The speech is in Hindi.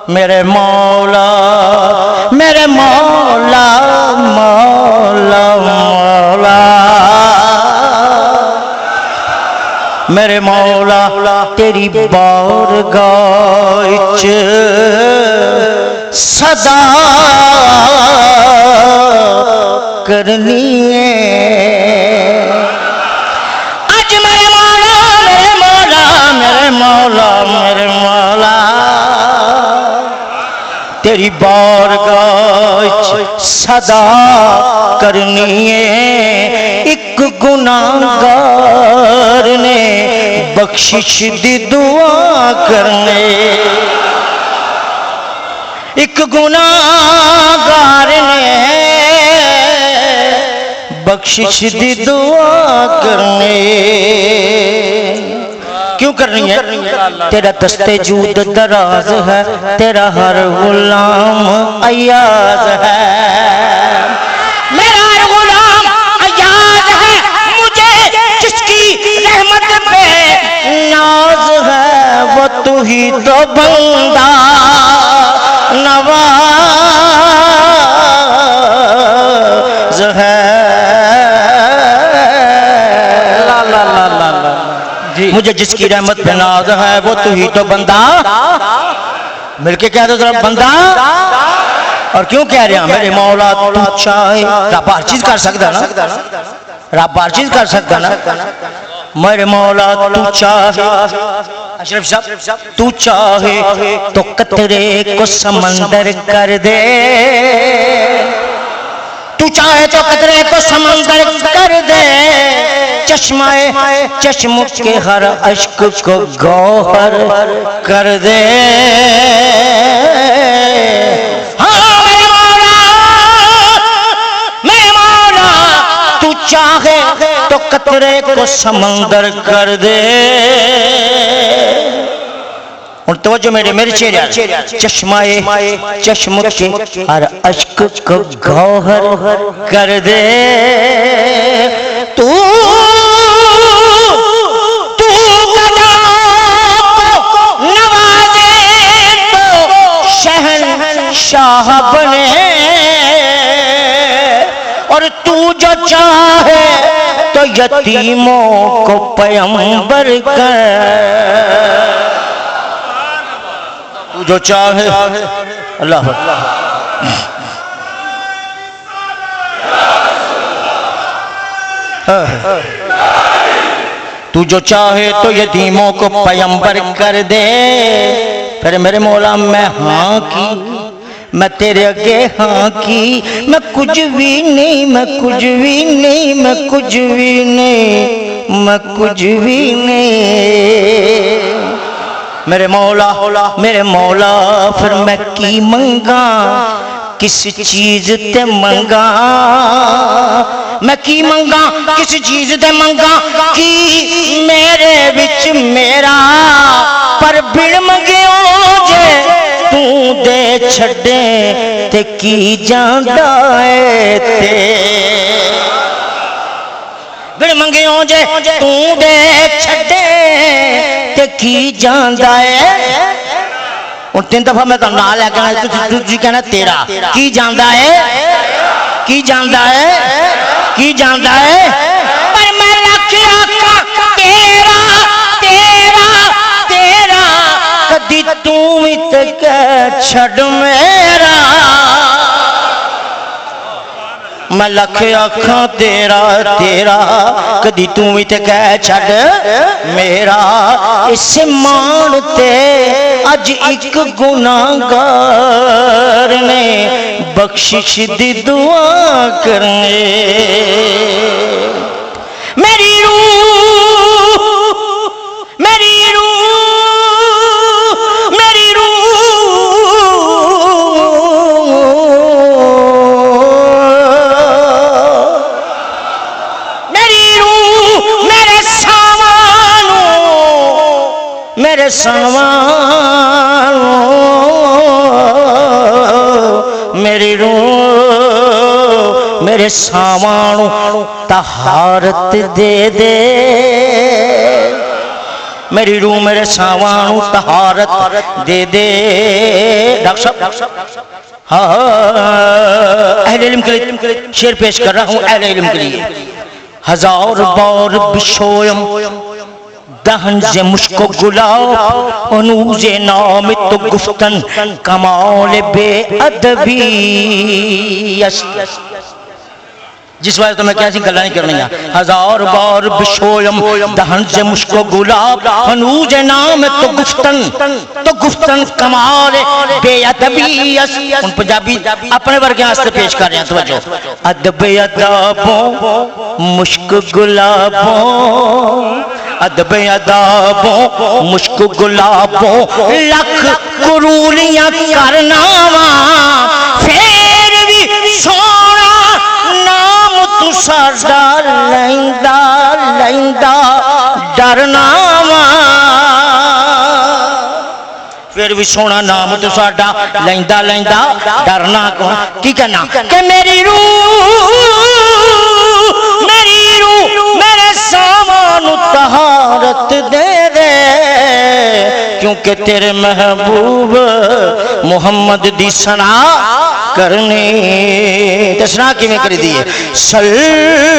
मेरे मौला मेरे मौला मौला मौला मेरे मौला तेरी बारगाह च सदा करनी है। आज मेरे मौला मेरे मौला मेरे मौला मेरे मौला तेरी बारगाह सदा करनी है। एक गुनाहगार ने बख्शिश दी दुआ करने, एक गुनाहगार ने बख्शिश दी दुआ करने। क्यों करनी है? तेरा दस्ते जूद दराज है, तेरा हर गुलाम अयाज है। मेरा हर गुलाम अयाज है, मुझे जिसकी रहमत पे नाज है वो तू ही तो बंदा नवाज है। मुझे जिसकी रहमत पे नाज है वो तू ही तो बंदा, मिलके कह दो जरा बंदा। और क्यों कह रहे हैं? मेरे मौला तू चाहे, रब हर चीज कर सकता ना, रब हर चीज कर सकता ना। मेरे मौला तू चाहे, अशरफ साहब तू चाहे तो कतरे को समंदर कर दे, तू चाहे तो कतरे को समंदर कर दे, चश्माए चश्म के हर अश्क को गौहर कर दे। हाँ मेरे मौला तू चाहे तो कतरे को समंदर कर दे। और तो जो मेरे चेहरे चश्माए चश्म के हर अश्क को गौहर कर दे। तू नवाजे तो शहंशाह बने, और तू जो चाहे तो यतीमों को पैगंबर कर। तू जो चाहे अल्लाह तू जो चाहे तो यतीमों को पैगंबर कर दे। फिर मेरे मौला मैं हाँ की, मैं तेरे अगे हाँ की, मैं कुछ भी नहीं, मैं कुछ भी नहीं, मैं कुछ भी नहीं, मैं कुछ भी नहीं। मेरे मौला फिर मैं की मंगा, किस चीज ते मंगा, मैं की मंगा किस चीज ते मंगा, कि मेरे विच मेरा पर बिन मंगियो जे तू दे छड़े ते की जांदा है ते। बिन मंगियो जे तू दे छड़े ते की जांदा है। और 3 दफा मैं ना लैके तुझी कहना तेरा की जांदा है, की जांदा है, की जांदा है। पर मैं लख आखा तेरा तेरा तेरा, कदी तू भी ते छड़ मेरा। मैं लख आखा तेरा तेरा, कदी तू भी ते कह छड़ मेरा। इस मानते अज एक गुनाहगार ने बख्शिश दी दुआ करने। मेरी रूह मेरी रूह मेरी मेरे सनवान मेरी रूह मेरे सामानों तहारत दे दे, मेरी रूह मेरे सावानू तहारत दे दे। डॉक्टर साहब हाँ अहले इल्म के लिए शेर पेश कर रहा हूँ, अहले इल्म के लिए। हजार बार बिशोयम दहन जे मुश्को गुलाब अनूजे नाम तो गुफ्तन कमाल बे अदबी। जिस वजह तो मैं कैसी गल्ला नहीं करनी है। हजार बार बिशोयम दहन से मुश्को गुलाब हनूज नाम तो गुफ्तन कमाल बेअदबी। उन पंजाबी अपने वर्गे वास्ते पेश कर रहे हैं, तवज्जो। अदब अदाबों मुश्क गुलाबों, अदब अदाबों मुश्क गुलाबों लख कुरूलियां करनावा फिर भी सोना नाम तू साडा लैंदा लैंदा डरनावा। फिर भी सोना नाम तू साडा लैंदा लैंदा डरना कौन की कहना कि मेरी रूह मेरे सामान तहारत दे दे, क्योंकि तेरे महबूब मोहम्मद दी सना करने। दसना किवें करी दी है। सल्लल्लाहु